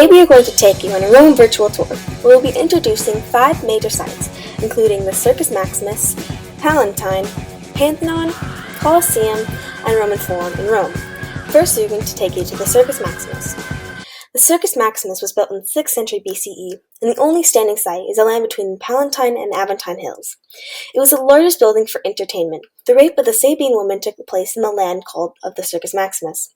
Today we are going to take you on a Rome virtual tour, where we'll be introducing 5 major sites, including the Circus Maximus, Palatine, Pantheon, Colosseum, and Roman Forum in Rome. First, we are going to take you to the Circus Maximus. The Circus Maximus was built in the 6th century BCE, and the only standing site is the land between the Palatine and Aventine hills. It was the largest building for entertainment. The rape of the Sabine woman took place in the land called of the Circus Maximus.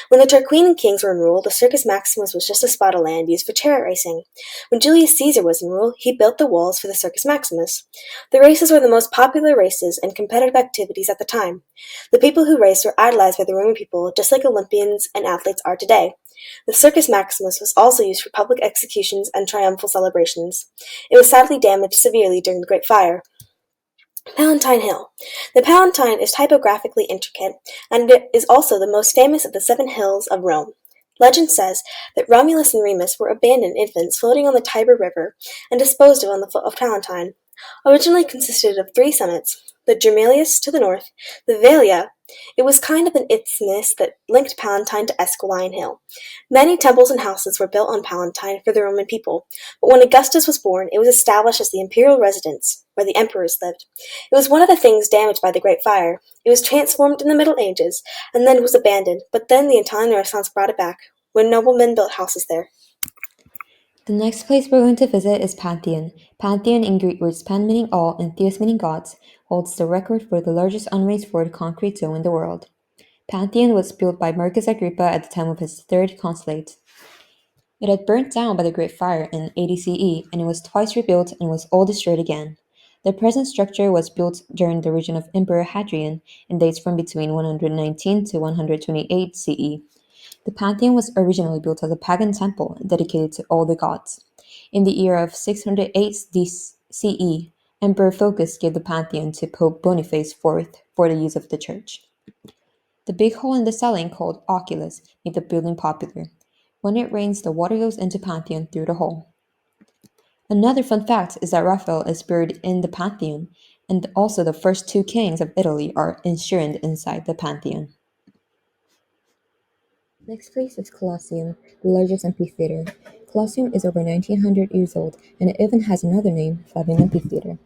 When the Tarquinian kings were in rule, the Circus Maximus was just a spot of land used for chariot racing. When Julius Caesar was in rule, he built the walls for the Circus Maximus. The races were the most popular races and competitive activities at the time. The people who raced were idolized by the Roman people, just like Olympians and athletes are today. The Circus Maximus was also used for public executions and triumphal celebrations. It was sadly damaged severely during the Great Fire. Palatine Hill. The Palatine is typographically intricate, and it is also the most famous of the 7 hills of Rome. Legend says that Romulus and Remus were abandoned infants floating on the Tiber River and disposed of on the foot of Palatine. Originally consisted of 3 summits, the Germalius to the north, the Velia. It was kind of an isthmus that linked Palatine to Esquiline Hill. Many temples and houses were built on Palatine for the Roman people, but when Augustus was born, it was established as the imperial residence, where the emperors lived. It was one of the things damaged by the Great Fire. It was transformed in the Middle Ages, and then was abandoned, but then the Italian Renaissance brought it back, when noblemen built houses there. The next place we're going to visit is Pantheon. Pantheon, in Greek words pan meaning all and theos meaning gods, holds the record for the largest unraised forward concrete dome in the world. Pantheon was built by Marcus Agrippa at the time of his 3rd consulate. It had burnt down by the Great Fire in 80 CE, and it was twice rebuilt and was all destroyed again. The present structure was built during the reign of Emperor Hadrian and dates from between 119 to 128 CE. The Pantheon was originally built as a pagan temple dedicated to all the gods. In the year of 608 CE, Emperor Phocas gave the Pantheon to Pope Boniface IV for the use of the church. The big hole in the ceiling, called oculus, made the building popular. When it rains, the water goes into Pantheon through the hole. Another fun fact is that Raphael is buried in the Pantheon, and also the first 2 kings of Italy are enshrined inside the Pantheon. Next place is Colosseum, the largest amphitheater. Colosseum is over 1900 years old, and it even has another name, Flavian Amphitheater.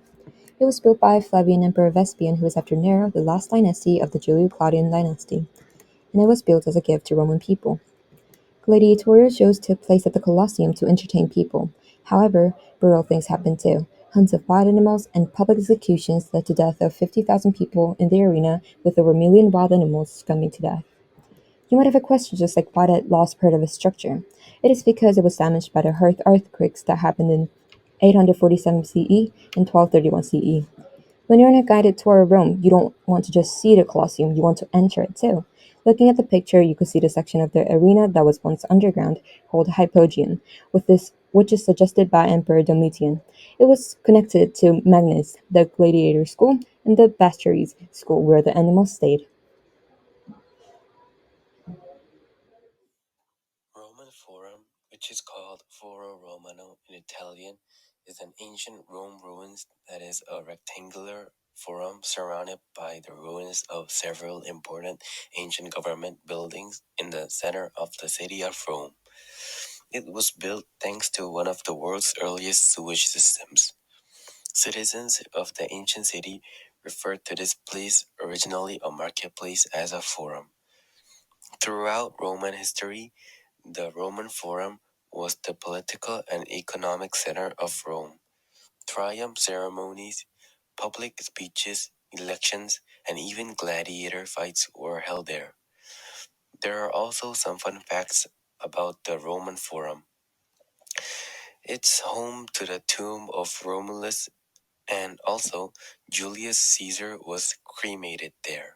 It was built by Flavian Emperor Vespasian, who was after Nero, the last dynasty of the Julio-Claudian dynasty, and it was built as a gift to Roman people. Gladiatorial shows took place at the Colosseum to entertain people. However, brutal things happened too. Hunts of wild animals and public executions led to the death of 50,000 people in the arena, with over a million wild animals succumbing to death. You might have a question just like why that lost part of its structure. It is because it was damaged by the Hearth earthquakes that happened in 847 CE and 1231 CE. When you're on a guided tour of Rome, you don't want to just see the Colosseum, you want to enter it too. Looking at the picture, you can see the section of the arena that was once underground, called Hypogeum, which is suggested by Emperor Domitian. It was connected to Magnus, the gladiator school, and the Bastures school, where the animals stayed. Roman Forum, which is called Foro Romano in Italian, is an ancient Rome ruins that is a rectangular forum surrounded by the ruins of several important ancient government buildings in the center of the city of Rome. It was built thanks to one of the world's earliest sewage systems. Citizens of the ancient city referred to this place, originally a marketplace, as a forum. Throughout Roman history, the Roman Forum was the political and economic center of Rome. Triumph ceremonies, public speeches, elections, and even gladiator fights were held there. There are also some fun facts about the Roman Forum. It's home to the tomb of Romulus, and also Julius Caesar was cremated there.